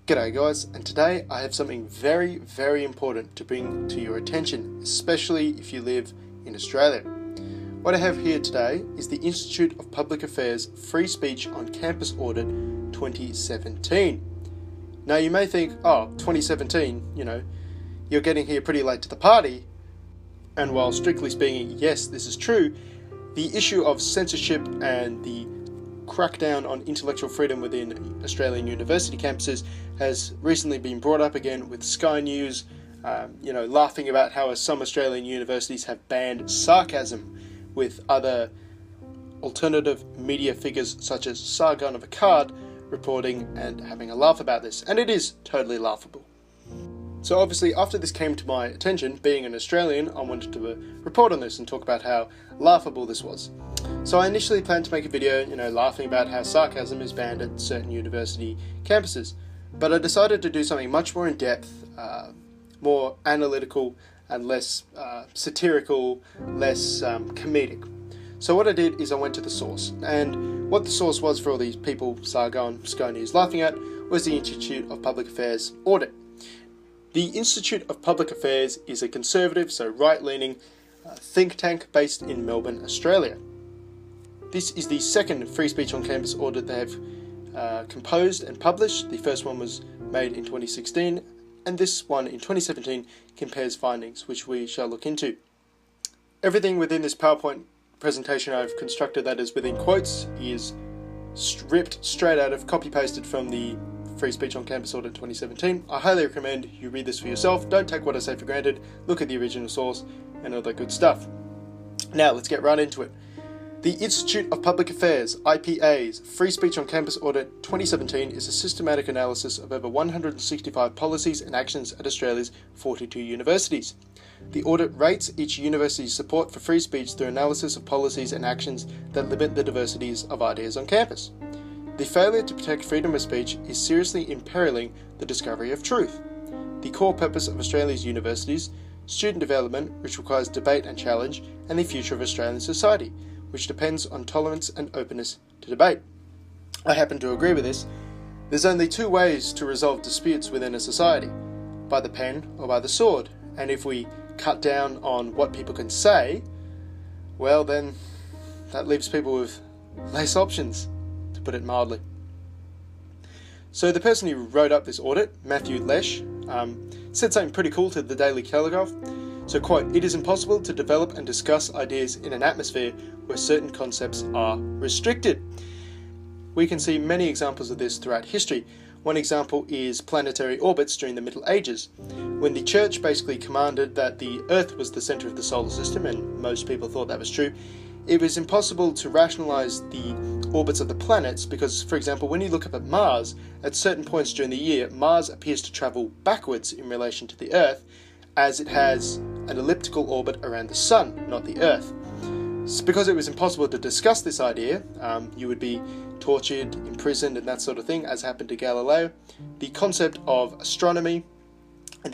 G'day guys, and today I have something very important to bring to your attention, especially if you live in Australia. What I have here today is the Institute of Public Affairs Free Speech on Campus Audit 2017. Now you may think, 2017, you're getting here pretty late to the party, and while strictly speaking, yes, this is true, the issue of censorship and the crackdown on intellectual freedom within Australian university campuses has recently been brought up again with Sky News, laughing about how some Australian universities have banned sarcasm, with other alternative media figures such as Sargon of Akkad reporting and having a laugh about this, and it is totally laughable. So obviously after this came to my attention, being an Australian, I wanted to report on this and talk about how laughable this was. So I initially planned to make a video, laughing about how sarcasm is banned at certain university campuses, but I decided to do something much more in-depth, more analytical and less satirical, less comedic. So what I did is I went to the source, and what the source was for all these people, Sargon, Sky News laughing at, was the Institute of Public Affairs Audit. The Institute of Public Affairs is a conservative, so right-leaning, think tank based in Melbourne, Australia. This is the second free speech on campus audit they have composed and published. The first one was made in 2016, and this one in 2017 compares findings, which we shall look into. Everything within this PowerPoint presentation I've constructed, that is within quotes, is ripped straight out of, copy-pasted from the Free Speech on Campus Audit 2017. I highly recommend you read this for yourself. Don't take what I say for granted. Look at the original source and all that good stuff. Now let's get right into it. The Institute of Public Affairs, IPA's Free Speech on Campus Audit 2017 is a systematic analysis of over 165 policies and actions at Australia's 42 universities. The audit rates each university's support for free speech through analysis of policies and actions that limit the diversities of ideas on campus. The failure to protect freedom of speech is seriously imperiling the discovery of truth. The core purpose of Australia's universities, student development, which requires debate and challenge, and the future of Australian society, which depends on tolerance and openness to debate. I happen to agree with this. There's only two ways to resolve disputes within a society, by the pen or by the sword, and if we cut down on what people can say, well then, that leaves people with less options, to put it mildly. So the person who wrote up this audit, Matthew Lesh, said something pretty cool to the Daily Telegraph. So, quote, "It is impossible to develop and discuss ideas in an atmosphere where certain concepts are restricted." We can see many examples of this throughout history. One example is planetary orbits during the Middle Ages, when the church basically commanded that the Earth was the centre of the solar system, and most people thought that was true. It was impossible to rationalise the orbits of the planets because, for example, when you look up at Mars, at certain points during the year, Mars appears to travel backwards in relation to the Earth, as it has an elliptical orbit around the Sun, not the Earth. So because it was impossible to discuss this idea, you would be tortured, imprisoned, and that sort of thing, as happened to Galileo. The concept of astronomy and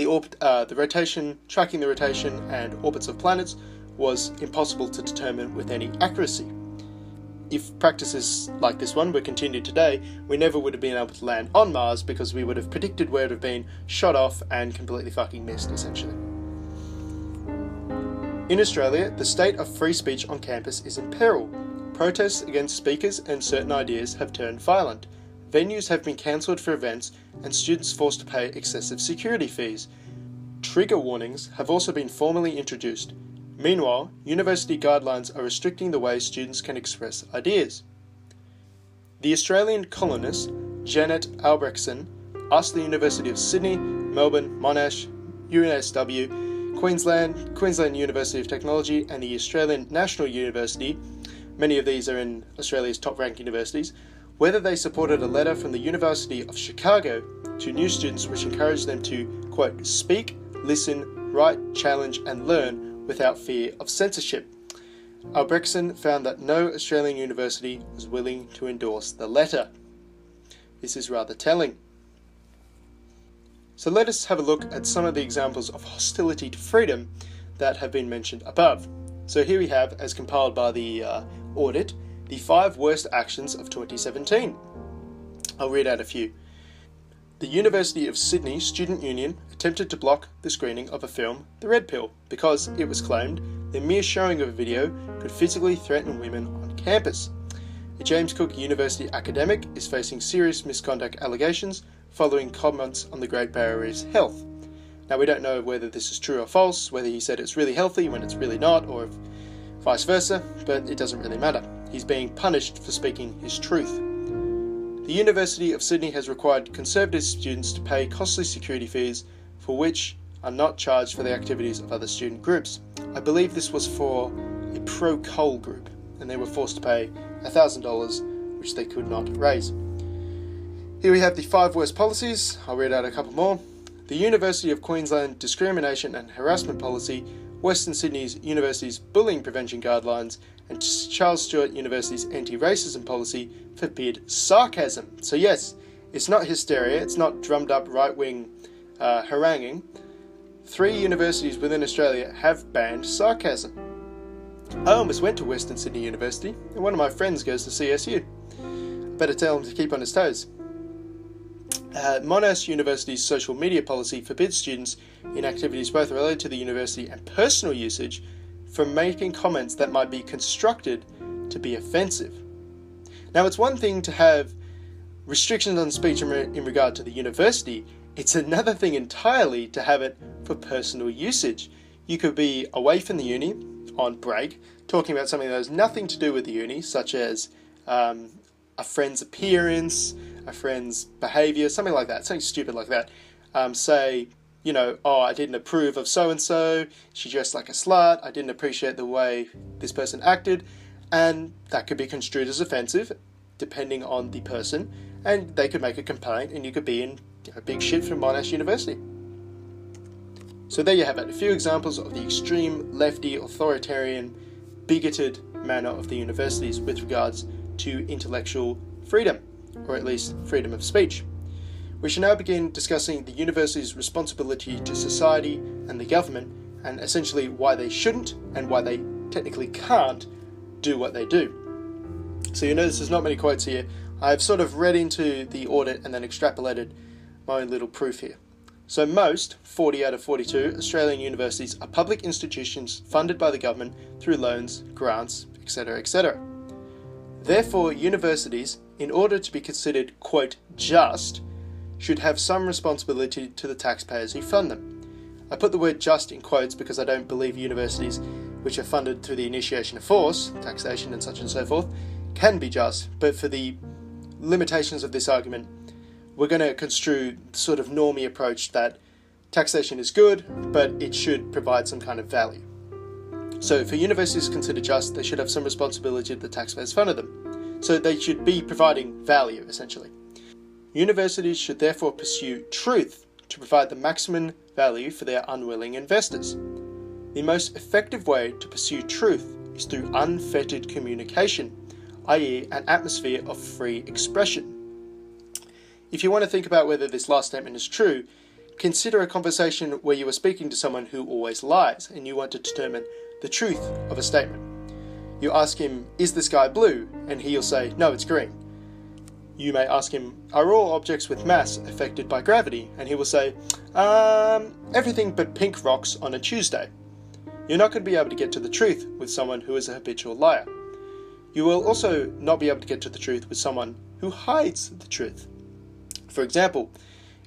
tracking the rotation and orbits of planets was impossible to determine with any accuracy. If practices like this one were continued today, we never would have been able to land on Mars because we would have predicted where it would have been, shot off, and completely fucking missed, essentially. In Australia, the state of free speech on campus is in peril. Protests against speakers and certain ideas have turned violent. Venues have been cancelled for events, and students forced to pay excessive security fees. Trigger warnings have also been formally introduced. Meanwhile, university guidelines are restricting the way students can express ideas. The Australian columnist Janet Albrechtsen asked the University of Sydney, Melbourne, Monash, UNSW, Queensland University of Technology, and the Australian National University, many of these are in Australia's top-ranked universities, whether they supported a letter from the University of Chicago to new students which encouraged them to, quote, "speak, listen, write, challenge, and learn without fear of censorship." Albrechtsen found that no Australian university was willing to endorse the letter. This is rather telling. So let us have a look at some of the examples of hostility to freedom that have been mentioned above. So here we have, as compiled by the audit, the 5 worst actions of 2017. I'll read out a few. The University of Sydney Student Union attempted to block the screening of a film, The Red Pill, because it was claimed the mere showing of a video could physically threaten women on campus. A James Cook University academic is facing serious misconduct allegations following comments on the Great Barrier Reef's health. Now, we don't know whether this is true or false, whether he said it's really healthy when it's really not, or vice versa, but it doesn't really matter. He's being punished for speaking his truth. The University of Sydney has required conservative students to pay costly security fees for which are not charged for the activities of other student groups. I believe this was for a pro-coal group, and they were forced to pay $1,000, which they could not raise. Here we have the 5 worst policies. I'll read out a couple more. The University of Queensland Discrimination and Harassment Policy, Western Sydney's University's Bullying Prevention Guidelines, and Charles Sturt University's Anti-Racism Policy forbid sarcasm. So yes, it's not hysteria, it's not drummed up right-wing haranguing. 3 universities within Australia have banned sarcasm. I almost went to Western Sydney University, and one of my friends goes to CSU. Better tell him to keep on his toes. Monash University's social media policy forbids students in activities both related to the university and personal usage from making comments that might be constructed to be offensive. Now, it's one thing to have restrictions on speech in regard to the university. It's another thing entirely to have it for personal usage. You could be away from the uni, on break, talking about something that has nothing to do with the uni, such as a friend's appearance, a friend's behaviour, something like that, something stupid like that. Say, you know, oh, I didn't approve of so-and-so, she dressed like a slut, I didn't appreciate the way this person acted, and that could be construed as offensive, depending on the person, and they could make a complaint, and you could be in big shit from Monash University. So there you have it, a few examples of the extreme lefty, authoritarian, bigoted manner of the universities with regards to intellectual freedom, or at least freedom of speech. We shall now begin discussing the university's responsibility to society and the government, and essentially why they shouldn't and why they technically can't do what they do. So you notice there's not many quotes here. I've sort of read into the audit and then extrapolated my own little proof here. So most, 40 out of 42, Australian universities are public institutions funded by the government through loans, grants, etc., etc. Therefore, universities, in order to be considered, quote, just, should have some responsibility to the taxpayers who fund them. I put the word just in quotes because I don't believe universities which are funded through the initiation of force, taxation and such and so forth, can be just, but for the limitations of this argument, we're going to construe the sort of normie approach that taxation is good, but it should provide some kind of value. So for universities considered just, they should have some responsibility to the taxpayers funded them. So they should be providing value, essentially. Universities should therefore pursue truth to provide the maximum value for their unwilling investors. The most effective way to pursue truth is through unfettered communication, i.e. an atmosphere of free expression. If you want to think about whether this last statement is true, consider a conversation where you are speaking to someone who always lies and you want to determine the truth of a statement. You ask him, is the sky blue? And he'll say, no, it's green. You may ask him, are all objects with mass affected by gravity? And he will say, everything but pink rocks on a Tuesday. You're not going to be able to get to the truth with someone who is a habitual liar. You will also not be able to get to the truth with someone who hides the truth. For example,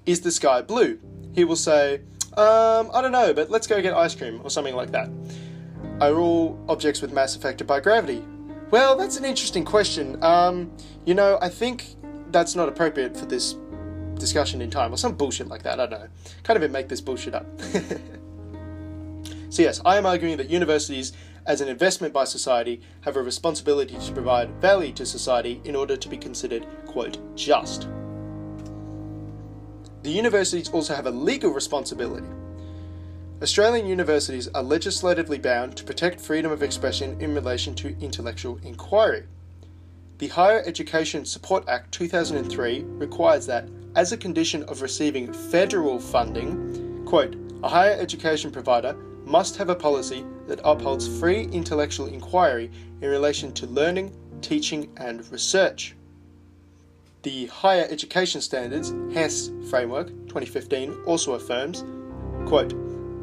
is the sky blue? He will say, I don't know, but let's go get ice cream, or something like that. Are all objects with mass affected by gravity? Well, that's an interesting question. I think that's not appropriate for this discussion in time, or some bullshit like that, I don't know. Can't even make this bullshit up. So yes, I am arguing that universities, as an investment by society, have a responsibility to provide value to society in order to be considered, quote, just. The universities also have a legal responsibility. Australian universities are legislatively bound to protect freedom of expression in relation to intellectual inquiry. The Higher Education Support Act 2003 requires that, as a condition of receiving federal funding, quote, a higher education provider must have a policy that upholds free intellectual inquiry in relation to learning, teaching and research. The Higher Education Standards HES framework 2015 also affirms, quote,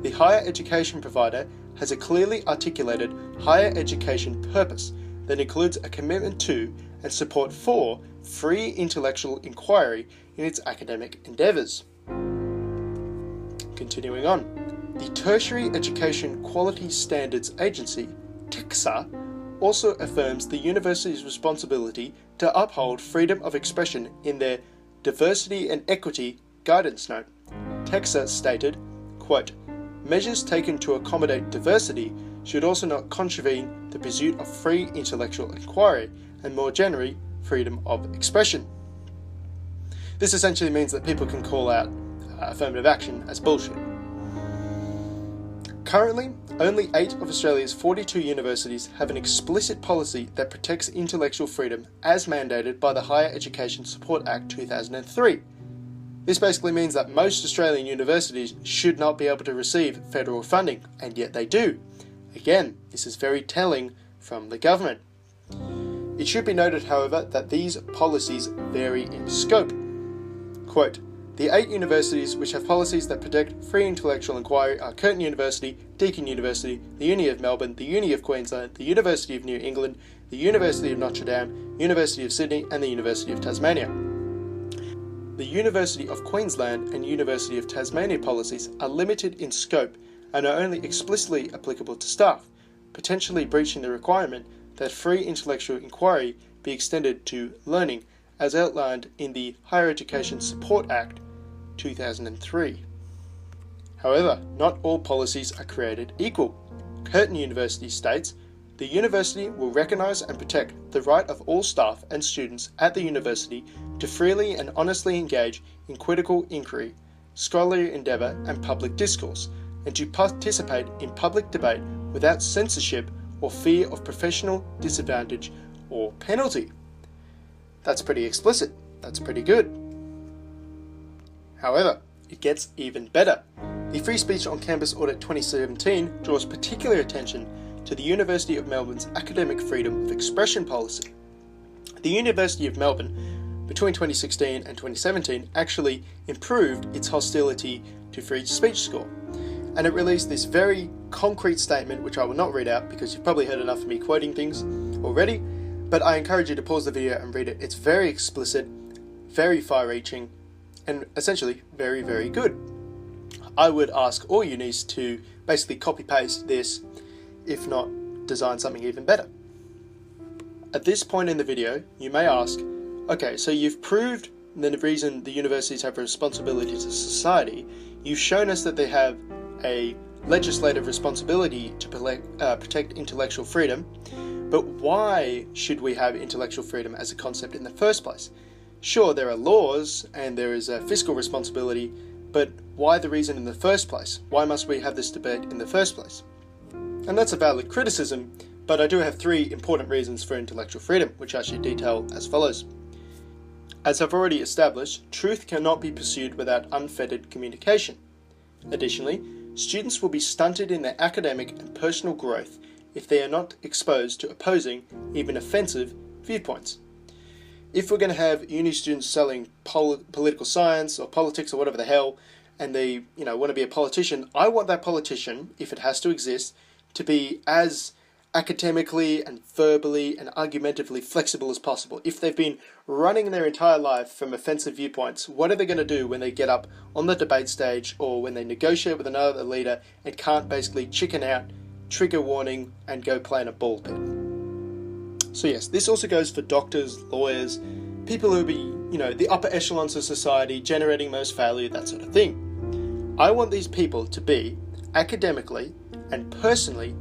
"The higher education provider has a clearly articulated higher education purpose that includes a commitment to and support for free intellectual inquiry in its academic endeavours." Continuing on, the Tertiary Education Quality Standards Agency, TEQSA, also affirms the university's responsibility to uphold freedom of expression in their Diversity and Equity Guidance Note. TEQSA stated, quote, "Measures taken to accommodate diversity should also not contravene the pursuit of free intellectual inquiry and more generally, freedom of expression." This essentially means that people can call out affirmative action as bullshit. Currently, only 8 of Australia's 42 universities have an explicit policy that protects intellectual freedom as mandated by the Higher Education Support Act 2003. This basically means that most Australian universities should not be able to receive federal funding, and yet they do. Again, this is very telling from the government. It should be noted, however, that these policies vary in scope. Quote, "The 8 universities which have policies that protect free intellectual inquiry are Curtin University, Deakin University, the Uni of Melbourne, the Uni of Queensland, the University of New England, the University of Notre Dame, University of Sydney and the University of Tasmania." The University of Queensland and University of Tasmania policies are limited in scope and are only explicitly applicable to staff, potentially breaching the requirement that free intellectual inquiry be extended to learning as outlined in the Higher Education Support Act 2003. However, not all policies are created equal. Curtin University states, "The university will recognise and protect the right of all staff and students at the university to freely and honestly engage in critical inquiry, scholarly endeavour and public discourse, and to participate in public debate without censorship or fear of professional disadvantage or penalty." That's pretty explicit. That's pretty good. However, it gets even better. The Free Speech on Campus Audit 2017 draws particular attention to the University of Melbourne's Academic Freedom of Expression policy. The University of Melbourne, between 2016 and 2017, actually improved its hostility to free speech score, and it released this very concrete statement, which I will not read out because you've probably heard enough of me quoting things already, but I encourage you to pause the video and read it. It's very explicit, very far-reaching, and essentially very, very good. I would ask all unis to basically copy-paste this, if not design something even better. At this point in the video, you may ask, okay, so you've proved the reason the universities have a responsibility to society. You've shown us that they have a legislative responsibility to protect intellectual freedom, but why should we have intellectual freedom as a concept in the first place? Sure, there are laws and there is a fiscal responsibility, but why the reason in the first place? Why must we have this debate in the first place? And that's a valid criticism, but I do have 3 important reasons for intellectual freedom, which I should detail as follows. As I've already established, truth cannot be pursued without unfettered communication. Additionally, students will be stunted in their academic and personal growth if they are not exposed to opposing, even offensive, viewpoints. If we're going to have uni students selling political science or politics or whatever the hell, and they want to be a politician, I want that politician, if it has to exist, to be as academically and verbally and argumentatively flexible as possible. If they've been running their entire life from offensive viewpoints, what are they going to do when they get up on the debate stage or when they negotiate with another leader and can't basically chicken out, trigger warning, and go play in a ball pit? So yes, this also goes for doctors, lawyers, people who be, the upper echelons of society, generating most value, that sort of thing. I want these people to be, academically and personally,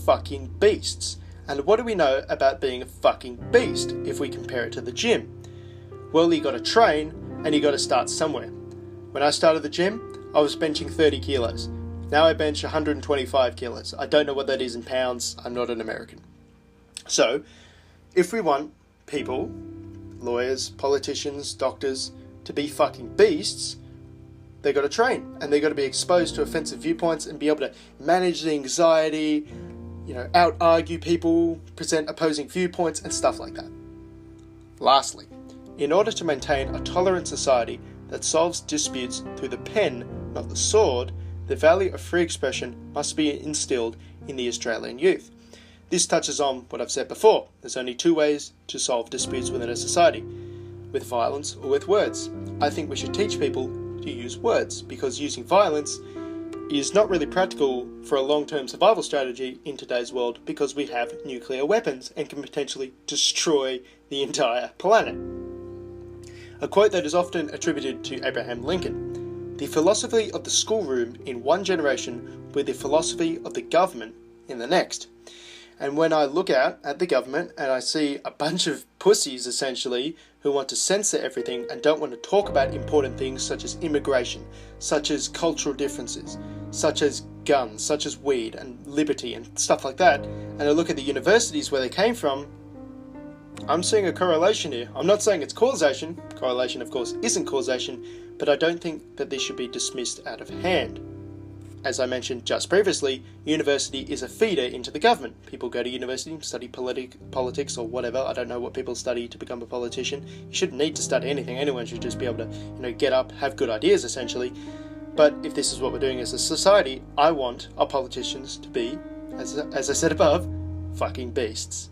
fucking beasts. And what do we know about being a fucking beast if we compare it to the gym? Well, you got to train and you got to start somewhere. When I started the gym, I was benching 30 kilos. Now I bench 125 kilos. I don't know what that is in pounds. I'm not an American. So, if we want people, lawyers, politicians, doctors, to be fucking beasts, they got to train and they got to be exposed to offensive viewpoints and be able to manage the anxiety, out-argue people, present opposing viewpoints and stuff like that. Lastly, In order to maintain a tolerant society that solves disputes through the pen, not the sword, the value of free expression must be instilled in the Australian youth. This touches on what I've said before. There's only two ways to solve disputes within a society: with violence or with words. I think we should teach people to use words, because using violence is not really practical for a long-term survival strategy in today's world, because we have nuclear weapons and can potentially destroy the entire planet. A quote that is often attributed to Abraham Lincoln: "The philosophy of the schoolroom in one generation with the philosophy of the government in the next." And when I look out at the government and I see a bunch of pussies, essentially, who want to censor everything and don't want to talk about important things such as immigration, such as cultural differences, such as guns, such as weed and liberty and stuff like that, and I look at the universities where they came from, I'm seeing a correlation here. I'm not saying it's causation. Correlation, of course, isn't causation, but I don't think that this should be dismissed out of hand. As I mentioned just previously, university is a feeder into the government. People go to university, study politics or whatever. I don't know what people study to become a politician. You shouldn't need to study anything. Anyone should just be able to, get up, have good ideas, essentially. But if this is what we're doing as a society, I want our politicians to be, as I said above, fucking beasts.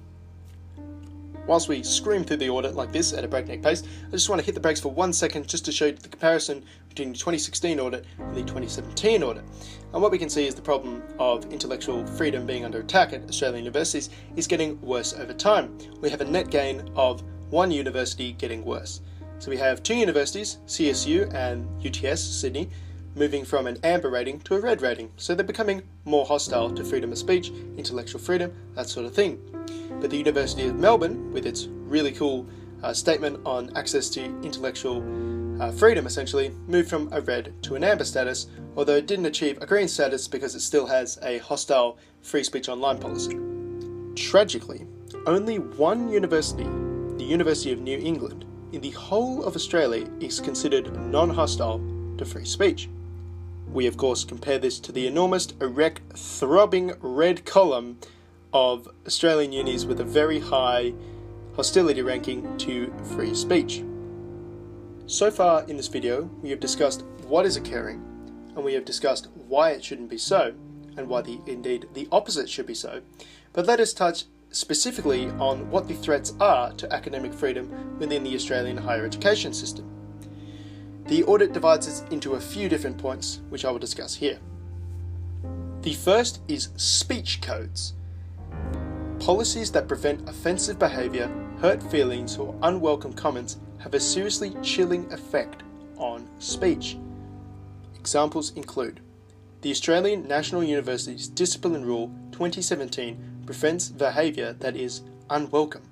Whilst we scream through the audit like this at a breakneck pace, I just want to hit the brakes for 1 second just to show you the comparison between the 2016 audit and the 2017 audit. And what we can see is the problem of intellectual freedom being under attack at Australian universities is getting worse over time. We have a net gain of one university getting worse. So we have two universities, CSU and UTS, Sydney, moving from an amber rating to a red rating. So they're becoming more hostile to freedom of speech, intellectual freedom, that sort of thing. But the University of Melbourne, with its really cool statement on access to intellectual freedom, essentially, moved from a red to an amber status, although it didn't achieve a green status because it still has a hostile free speech online policy. Tragically, only one university, the University of New England, in the whole of Australia is considered non-hostile to free speech. We, of course, compare this to the enormous, erect, throbbing red column of Australian unis with a very high hostility ranking to free speech. So far in this video, we have discussed what is occurring, and we have discussed why it shouldn't be so, and why indeed the opposite should be so. But let us touch specifically on what the threats are to academic freedom within the Australian higher education system. The audit divides us into a few different points, which I will discuss here. The first is speech codes. Policies that prevent offensive behaviour, hurt feelings or unwelcome comments have a seriously chilling effect on speech. Examples include the Australian National University's Discipline Rule 2017 prevents behaviour that is unwelcome.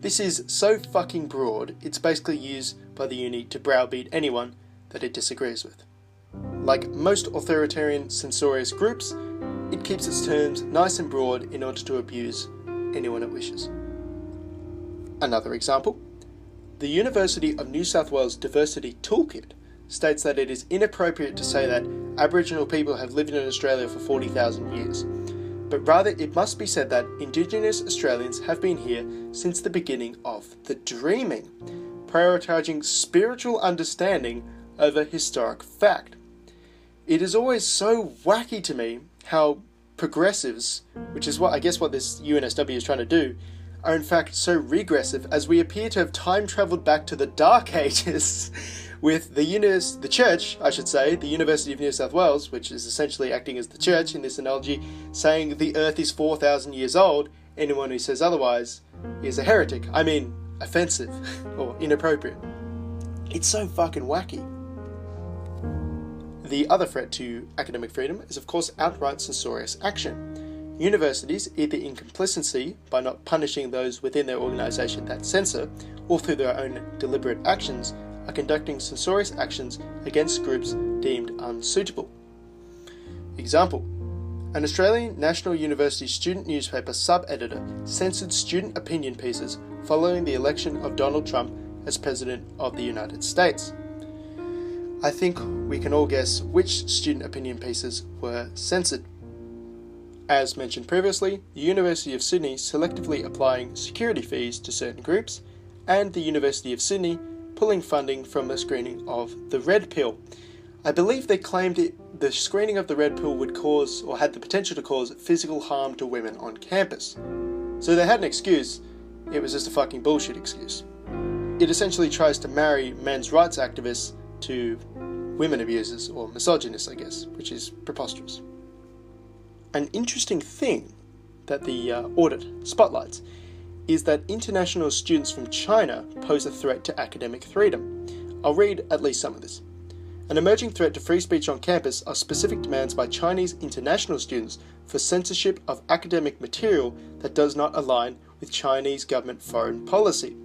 This is so fucking broad, it's basically used by the uni to browbeat anyone that it disagrees with. Like most authoritarian censorious groups, it keeps its terms nice and broad in order to abuse anyone it wishes. Another example, the University of New South Wales Diversity Toolkit states that it is inappropriate to say that Aboriginal people have lived in Australia for 40,000 years, but rather it must be said that Indigenous Australians have been here since the beginning of the dreaming, prioritising spiritual understanding over historic fact. It is always so wacky to me how progressives, which is what this UNSW is trying to do, are in fact so regressive, as we appear to have time travelled back to the Dark Ages with the church, the University of New South Wales, which is essentially acting as the church in this analogy, saying the earth is 4,000 years old. Anyone who says otherwise is a heretic. I mean, offensive or inappropriate. It's so fucking wacky. The other threat to academic freedom is, of course, outright censorious action. Universities, either in complicity by not punishing those within their organisation that censor, or through their own deliberate actions, are conducting censorious actions against groups deemed unsuitable. Example: an Australian National University student newspaper sub-editor censored student opinion pieces following the election of Donald Trump as President of the United States. I think we can all guess which student opinion pieces were censored. As mentioned previously, the University of Sydney selectively applying security fees to certain groups, and the University of Sydney pulling funding from the screening of the red pill. I believe they claimed the screening of the red pill would cause, or had the potential to cause, physical harm to women on campus. So they had an excuse. It was just a fucking bullshit excuse. It essentially tries to marry men's rights activists to women abusers, or misogynists, I guess, which is preposterous. An interesting thing that the audit spotlights is that international students from China pose a threat to academic freedom. I'll read at least some of this. An emerging threat to free speech on campus are specific demands by Chinese international students for censorship of academic material that does not align with Chinese government foreign policy.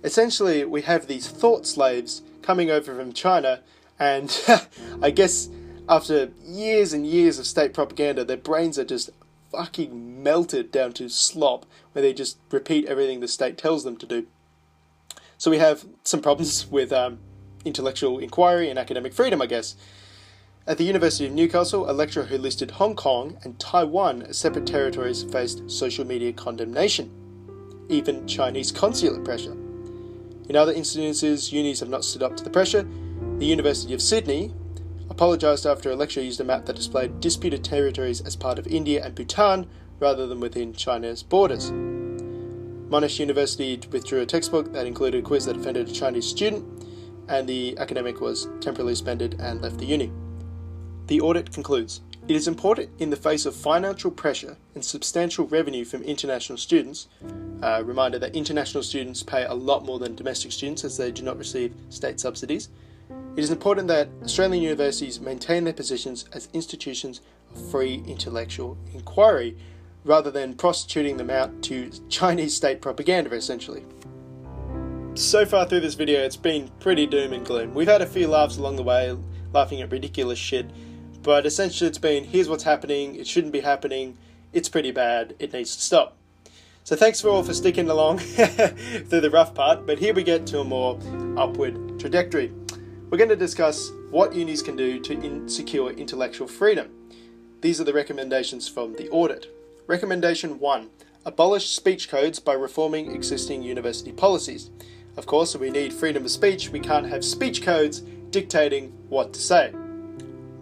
Essentially, we have these thought slaves coming over from China, and I guess after years and years of state propaganda, their brains are just fucking melted down to slop, where they just repeat everything the state tells them to do. So we have some problems with intellectual inquiry and academic freedom, I guess. At the University of Newcastle, a lecturer who listed Hong Kong and Taiwan as separate territories faced social media condemnation, even Chinese consulate pressure. In other instances, unis have not stood up to the pressure. The University of Sydney apologised after a lecturer used a map that displayed disputed territories as part of India and Bhutan rather than within China's borders. Monash University withdrew a textbook that included a quiz that offended a Chinese student, and the academic was temporarily suspended and left the uni. The audit concludes, it is important in the face of financial pressure and substantial revenue from international students, a reminder that international students pay a lot more than domestic students as they do not receive state subsidies. It is important that Australian universities maintain their positions as institutions of free intellectual inquiry, rather than prostituting them out to Chinese state propaganda, essentially. So far through this video, it's been pretty doom and gloom. We've had a few laughs along the way, laughing at ridiculous shit, but essentially it's been, here's what's happening, it shouldn't be happening, it's pretty bad, it needs to stop. So thanks for all for sticking along through the rough part, but here we get to a more upward trajectory. We're going to discuss what unis can do to secure intellectual freedom. These are the recommendations from the audit. Recommendation 1. Abolish speech codes by reforming existing university policies. Of course, if we need freedom of speech, we can't have speech codes dictating what to say.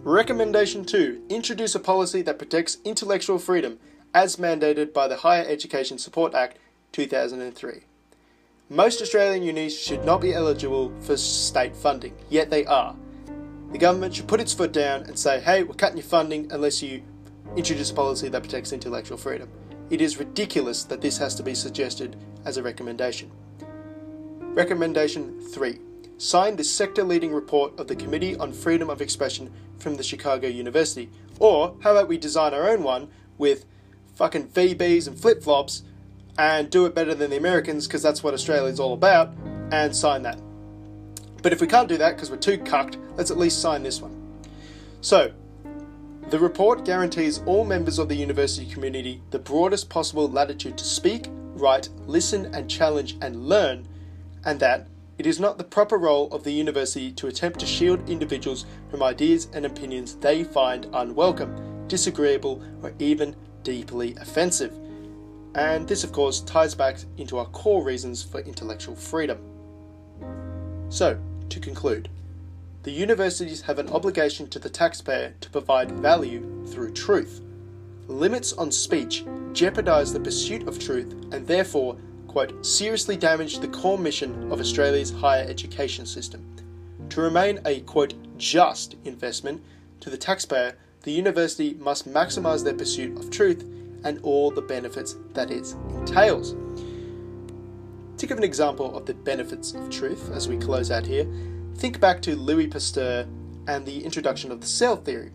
Recommendation 2. Introduce a policy that protects intellectual freedom as mandated by the Higher Education Support Act 2003. Most Australian unis should not be eligible for state funding, yet they are. The government should put its foot down and say, hey, we're cutting your funding unless you introduce a policy that protects intellectual freedom. It is ridiculous that this has to be suggested as a recommendation. Recommendation 3. Sign the sector-leading report of the Committee on Freedom of Expression from the Chicago University. Or, how about we design our own one with fucking VBs and flip-flops and do it better than the Americans, because that's what Australia's all about, and sign that. But if we can't do that because we're too cucked, let's at least sign this one. So, the report guarantees all members of the university community the broadest possible latitude to speak, write, listen and challenge and learn, and that it is not the proper role of the university to attempt to shield individuals from ideas and opinions they find unwelcome, disagreeable or even deeply offensive. And this, of course, ties back into our core reasons for intellectual freedom. So, to conclude, the universities have an obligation to the taxpayer to provide value through truth. Limits on speech jeopardise the pursuit of truth and therefore, quote, seriously damage the core mission of Australia's higher education system. To remain a, quote, just investment to the taxpayer, the university must maximise their pursuit of truth and all the benefits that it entails. To give an example of the benefits of truth as we close out here, think back to Louis Pasteur and the introduction of the cell theory.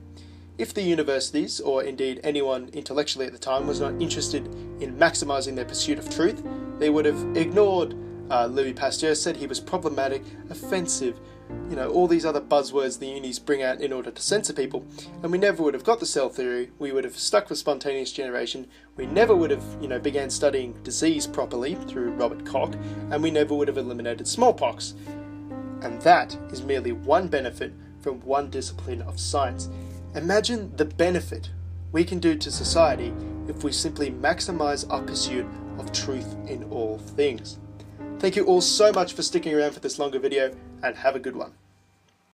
If the universities, or indeed anyone intellectually at the time, was not interested in maximising their pursuit of truth, they would have ignored Louis Pasteur, said he was problematic, offensive, all these other buzzwords the unis bring out in order to censor people, and we never would have got the cell theory, we would have stuck with spontaneous generation, we never would have, began studying disease properly through Robert Koch, and we never would have eliminated smallpox. And that is merely one benefit from one discipline of science. Imagine the benefit we can do to society if we simply maximise our pursuit of truth in all things. Thank you all so much for sticking around for this longer video, and have a good one.